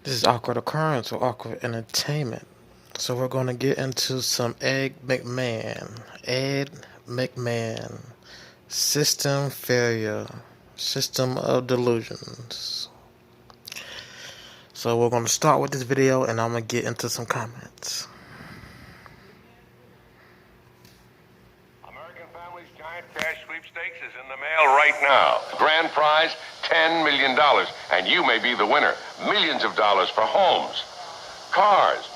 This is awkward occurrence or awkward entertainment. So we're going to get into some Ed McMahon, system failure, system of delusions. So we're going to start with this video and I'm going to get into some comments. American Family's giant cash sweepstakes is in the mail right now. Grand prize, $10 million. And you may be the winner. Millions of dollars for homes, cars,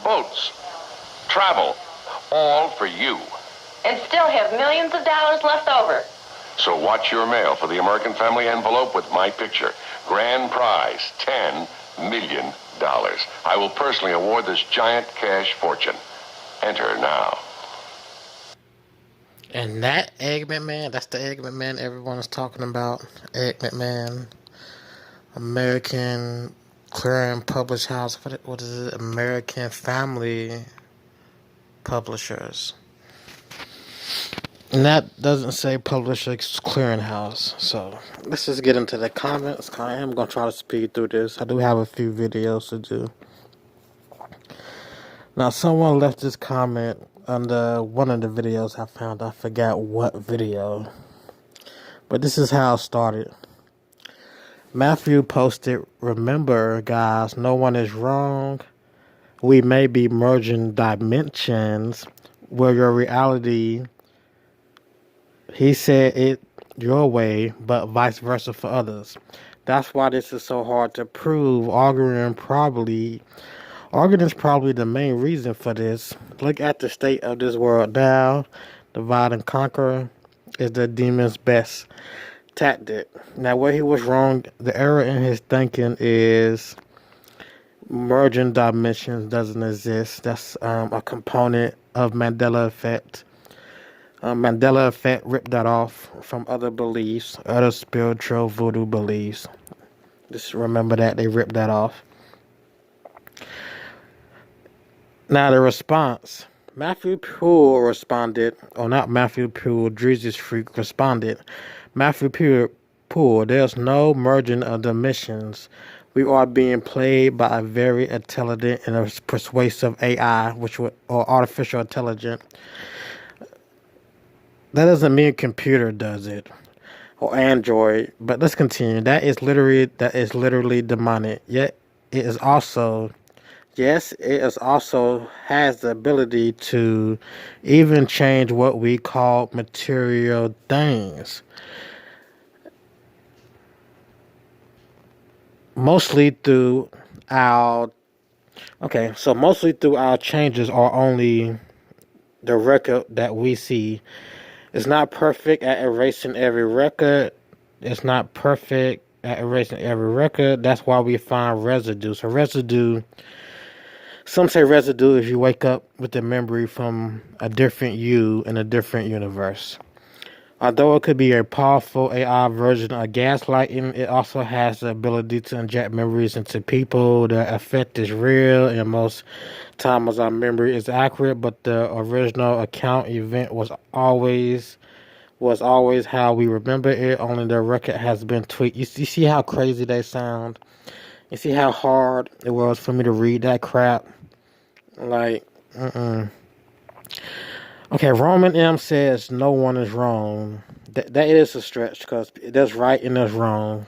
boats, travel, all for you. And still have millions of dollars left over. So watch your mail for the American Family envelope with my picture. Grand prize, $10 million. I will personally award this giant cash fortune. Enter now. And that Egg McMahon, that's the Egg McMahon everyone is talking about. Egg McMahon, American Clearing Publish House. What is it? American Family Publishers. And that doesn't say Publishers Clearinghouse. So let's just get into the comments. I am going to try to speed through this. I do have a few videos to do. Now, someone left this comment under one of the videos I found. I forgot what video. But this is how it started. Matthew posted, "Remember, guys, no one is wrong. We may be merging dimensions where your reality, he said it your way, but vice versa for others. That's why this is so hard to prove. Arguing is probably the main reason for this. Look at the state of this world now. Divide and conquer is the demon's best tactic." Now, where he was wrong, the error in his thinking is merging dimensions doesn't exist. That's a component of Mandela effect. Mandela effect ripped that off from other beliefs, other spiritual voodoo beliefs. Just remember that they ripped that off. Now the response. Matthew Poole responded, or not Matthew Poole, Jesus Freak responded. Matthew Poole, there's no merging of dimensions. We are being played by a very intelligent and a persuasive AI, or artificial intelligence. That doesn't mean computer does it, or Android. But let's continue. That is literally demonic. Yet it is also, yes, it is also has the ability to even change what we call material things. Mostly through our changes are only the record that we see. It's not perfect at erasing every record. That's why we find residue. So residue, some say residue if you wake up with the memory from a different you in a different universe. Although it could be a powerful AI version of gaslighting, it also has the ability to inject memories into people. The effect is real, and most times our memory is accurate, but the original account event was always how we remember it. Only the record has been tweaked. You see how crazy they sound? You see how hard it was for me to read that crap? Like, Okay, Roman M says no one is wrong. That is a stretch because there's right and there's wrong.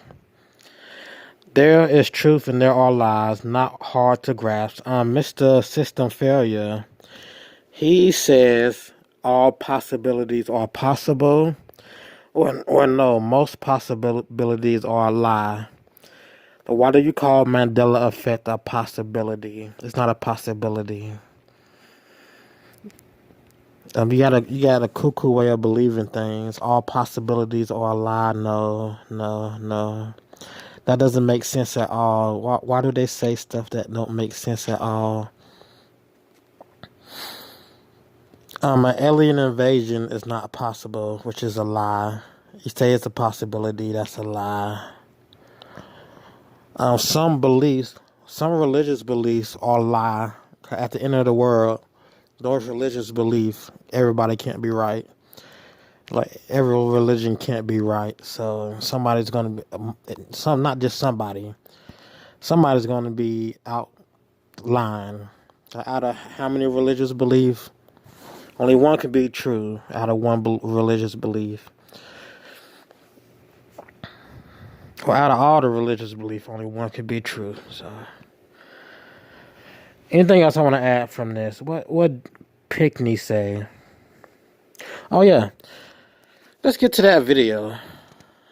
There is truth and there are lies, not hard to grasp. Mr. System Failure, he says all possibilities are possible. Or no, most possibilities are a lie. But why do you call Mandela effect a possibility? It's not a possibility. You got a cuckoo way of believing things. All possibilities are a lie. No. That doesn't make sense at all. Why do they say stuff that don't make sense at all? An alien invasion is not possible, which is a lie. You say it's a possibility, that's a lie. Some religious beliefs are a lie. At the end of the world, those religious beliefs, everybody can't be right. Like, every religion can't be right. So somebody's going to be, not just somebody. somebody's going to be outlined. Out of how many religious beliefs? Only one can be true out of one religious belief. Or out of all the religious belief, only one could be true. So, anything else I want to add from this? What Pickney say? Oh yeah, let's get to that video.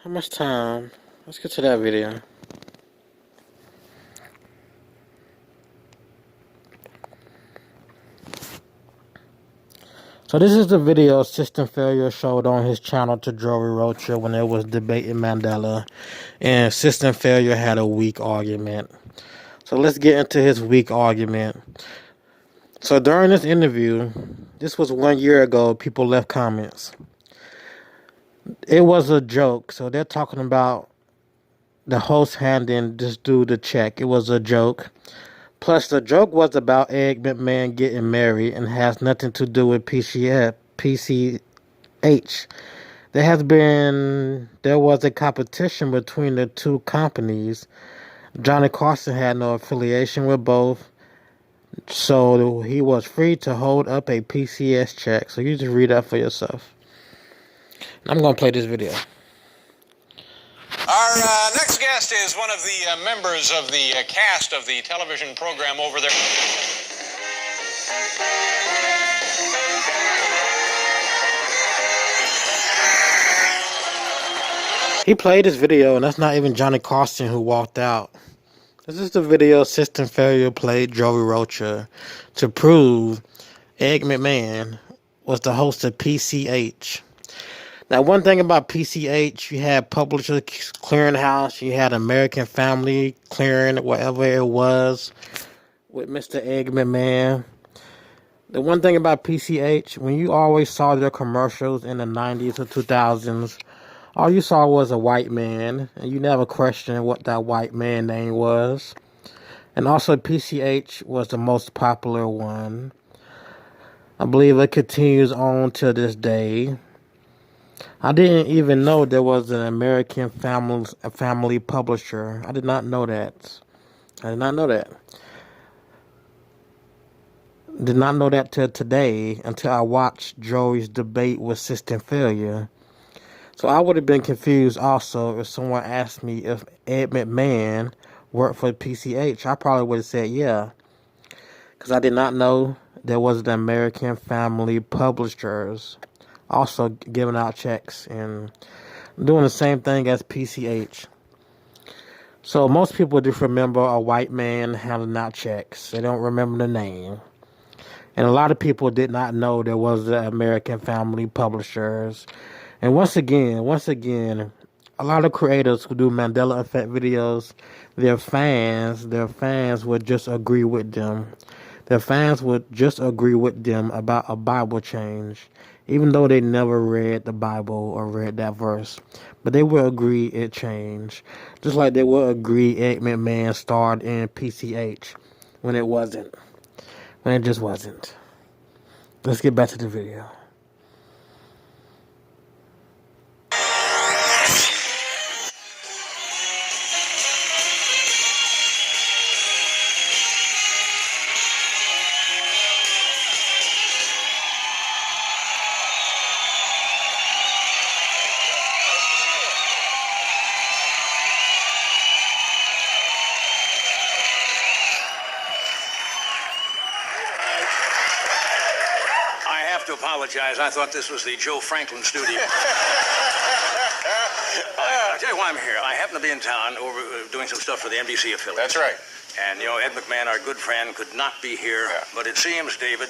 How much time? Let's get to that video. So this is the video System Failure showed on his channel to Joey Rocha when it was debating Mandela, and System Failure had a weak argument. So let's get into his weak argument. So during this interview, this was 1 year ago, people left comments. It was a joke. So they're talking about the host handing this dude a check. It was a joke. Plus, the joke was about Ed McMahon getting married and has nothing to do with PCH. There was a competition between the two companies. Johnny Carson had no affiliation with both, so he was free to hold up a PCS check. So you just read that for yourself. I'm going to play this video. Our next guest is one of the members of the cast of the television program over there. He played this video, and that's not even Johnny Carson who walked out. This is the video System Failure played Joey Rocha to prove Ed McMahon was the host of PCH. Now, one thing about PCH, you had Publishers Clearinghouse, you had American Family Clearing, whatever it was, with Mr. Ed McMahon. The one thing about PCH, when you always saw their commercials in the 90s or 2000s, all you saw was a white man, and you never questioned what that white man name was. And also, PCH was the most popular one. I believe it continues on to this day. I didn't even know there was an American family publisher. I did not know that. Did not know that till today, until I watched Joey's debate with System Failure. So I would have been confused also if someone asked me if Ed McMahon worked for PCH. I probably would have said yeah, because I did not know there was the American Family Publishers also giving out checks and doing the same thing as PCH. So most people just remember a white man handing out checks. They don't remember the name. And a lot of people did not know there was the American Family Publishers. And once again, a lot of creators who do Mandela Effect videos, their fans would just agree with them. Their fans would just agree with them about a Bible change, even though they never read the Bible or read that verse. But they will agree it changed. Just like they will agree Ed McMahon starred in PCH when it wasn't. When it just wasn't. Let's get back to the video. To apologize. I thought this was the Joe Franklin studio. I'll tell you why I'm here. I happen to be in town over doing some stuff for the NBC affiliate. That's right. And, Ed McMahon, our good friend, could not be here. Yeah. But it seems, David,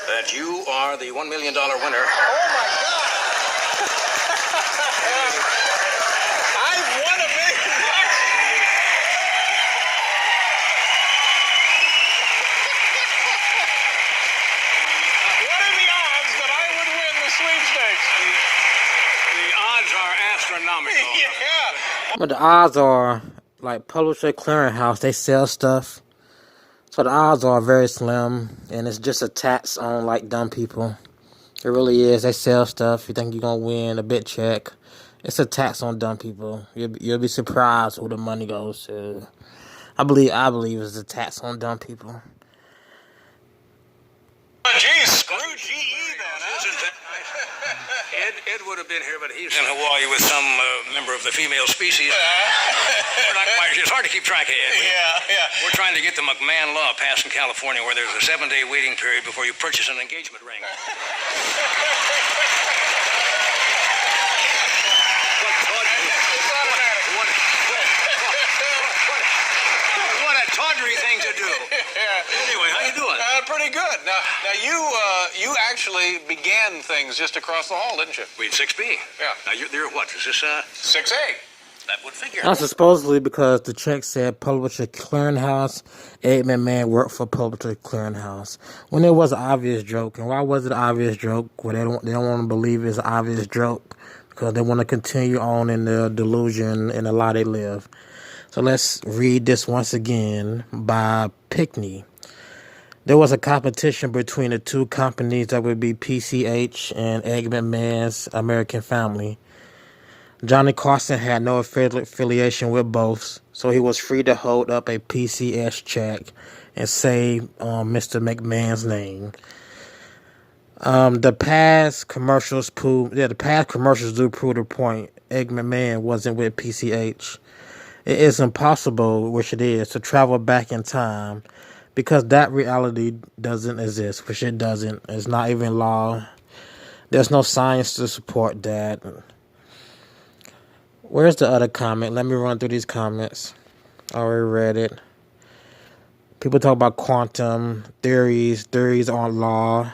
that you are the $1 million winner. Oh, my God! I've won $1 million! Yeah. But the odds are, like Publisher Clearinghouse, they sell stuff. So the odds are very slim. And it's just a tax on, like, dumb people. It really is. They sell stuff. You think you're going to win a big check. It's a tax on dumb people. You'll be surprised who the money goes to. I believe it's a tax on dumb people. Geez, screw GE then, huh? Ed would have been here, but he's in Hawaii with some member of the female species. We're not quite, it's hard to keep track of Ed. Yeah. We're trying to get the McMahon law passed in California where there's a 7-day waiting period before you purchase an engagement ring. What a tawdry thing to do. Anyway, how you doing? Pretty good. Now you actually began things just across the hall, didn't you? We had 6B. Yeah. Now you're what? Is this 6A? That would figure. That's supposedly because the check said Publisher Clearinghouse. Ed McMahon worked for Publisher Clearinghouse. When it was an obvious joke. And why was it an obvious joke? Well, they don't want to believe it's an obvious joke because they want to continue on in the delusion and the lie they live. So let's read this once again by Pickney. There was a competition between the two companies that would be PCH and Ed McMahon's American Family. Johnny Carson had no affiliation with both, so he was free to hold up a PCH check and say Mr. McMahon's name. The past commercials do prove the point. Ed McMahon wasn't with PCH. It is impossible, which it is, to travel back in time because that reality doesn't exist, which it doesn't. It's not even law. There's no science to support that. Where's the other comment? Let me run through these comments. I already read it. People talk about quantum theories. Theories aren't law.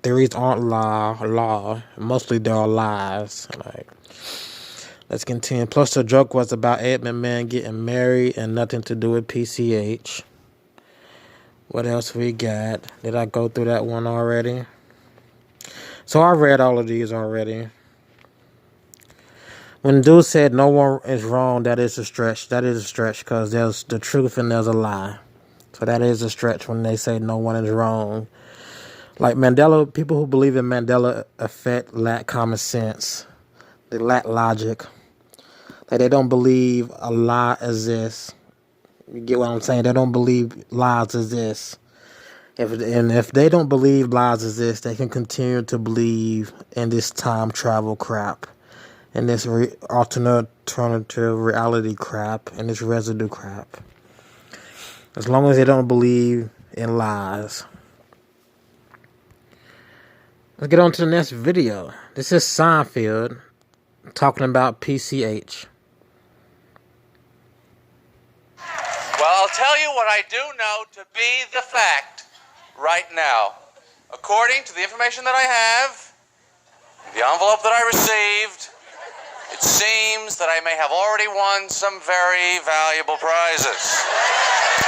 Theories aren't law. Mostly they're all lies. Like, let's continue. Plus, the joke was about Ed McMahon getting married and nothing to do with PCH. What else we got? Did I go through that one already? So I read all of these already. When dude said no one is wrong, that is a stretch. That is a stretch because there's the truth and there's a lie. So that is a stretch when they say no one is wrong. Like Mandela, people who believe in Mandela effect lack common sense. They lack logic. Like they don't believe a lie exists. You get what I'm saying? They don't believe lies exist. If they don't believe lies exist, they can continue to believe in this time travel crap. And this alternative reality crap, and this residue crap. As long as they don't believe in lies. Let's get on to the next video. This is Seinfeld talking about PCH. Well, I'll tell you what I do know to be the fact right now. According to the information that I have, the envelope that I received, it seems that I may have already won some very valuable prizes.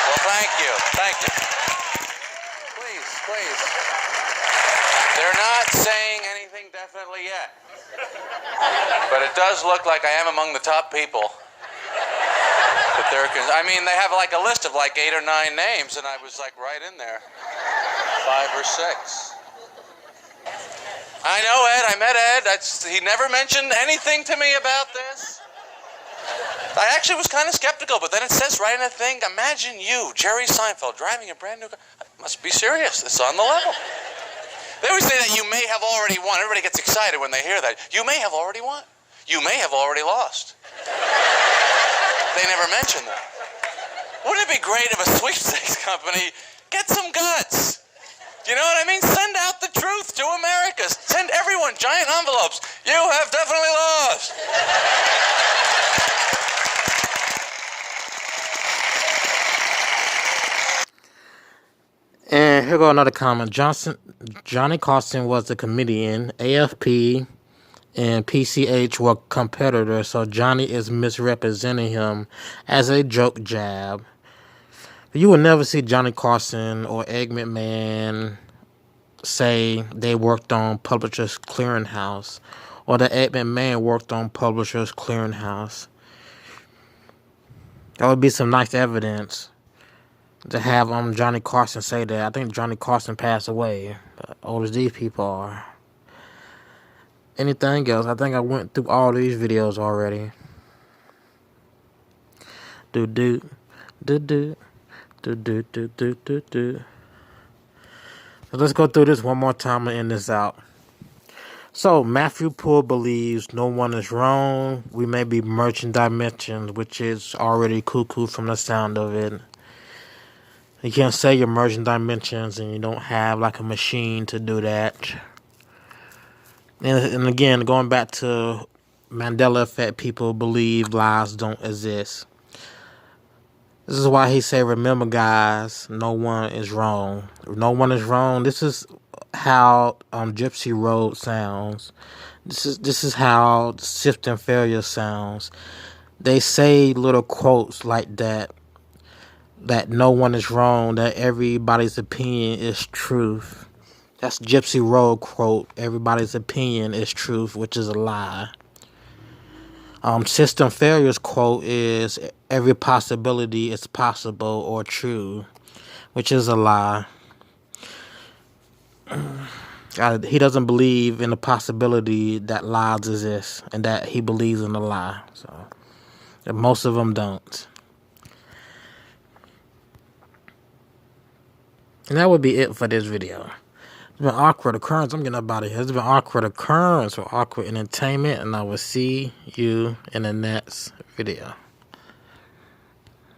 Well, thank you. Thank you. Please. They're not saying anything definitely yet. But it does look like I am among the top people. I mean, they have like a list of like 8 or 9 names, and I was like right in there. 5 or 6. I know Ed. I met Ed. He never mentioned anything to me about this. I actually was kind of skeptical, but then it says right in the thing, imagine you, Jerry Seinfeld, driving a brand new car. Must be serious. It's on the level. They always say that you may have already won. Everybody gets excited when they hear that. You may have already won. You may have already lost. They never mention that. Wouldn't it be great if a sweepstakes company get some guts? You know what I mean? Send out the truth to America. Send everyone giant envelopes. You have definitely lost. And here go another comment. Johnny Carson was a comedian. AFP and PCH were competitors, so Johnny is misrepresenting him as a joke jab. You will never see Johnny Carson or Ed McMahon say they worked on Publishers Clearinghouse or that Ed McMahon worked on Publishers Clearinghouse. That would be some nice evidence to have Johnny Carson say that. I think Johnny Carson passed away, old as these people are. anything else. I think I went through all these videos already. Do do do do do do do do do do. Let's go through this one more time and end this out. So Matthew Poole believes no one is wrong. We may be merging dimensions, which is already cuckoo from the sound of it. You can't say you're merging dimensions and you don't have like a machine to do that. And again, going back to Mandela effect, people believe lies don't exist. This is why he said, remember guys, no one is wrong. No one is wrong. This is how Gypsy Road sounds. This is how Shift and Failure sounds. They say little quotes like that no one is wrong, that everybody's opinion is truth. That's Gypsy Road quote, everybody's opinion is truth, which is a lie. System Failure's quote is every possibility is possible or true, which is a lie. He doesn't believe in the possibility that lies exist, and that he believes in a lie. So, and most of them don't. And that would be it for this video. It's been Awkward Occurrence. I'm getting up out of here. It's been Awkward Occurrence or Awkward Entertainment, and I will see you in the next video.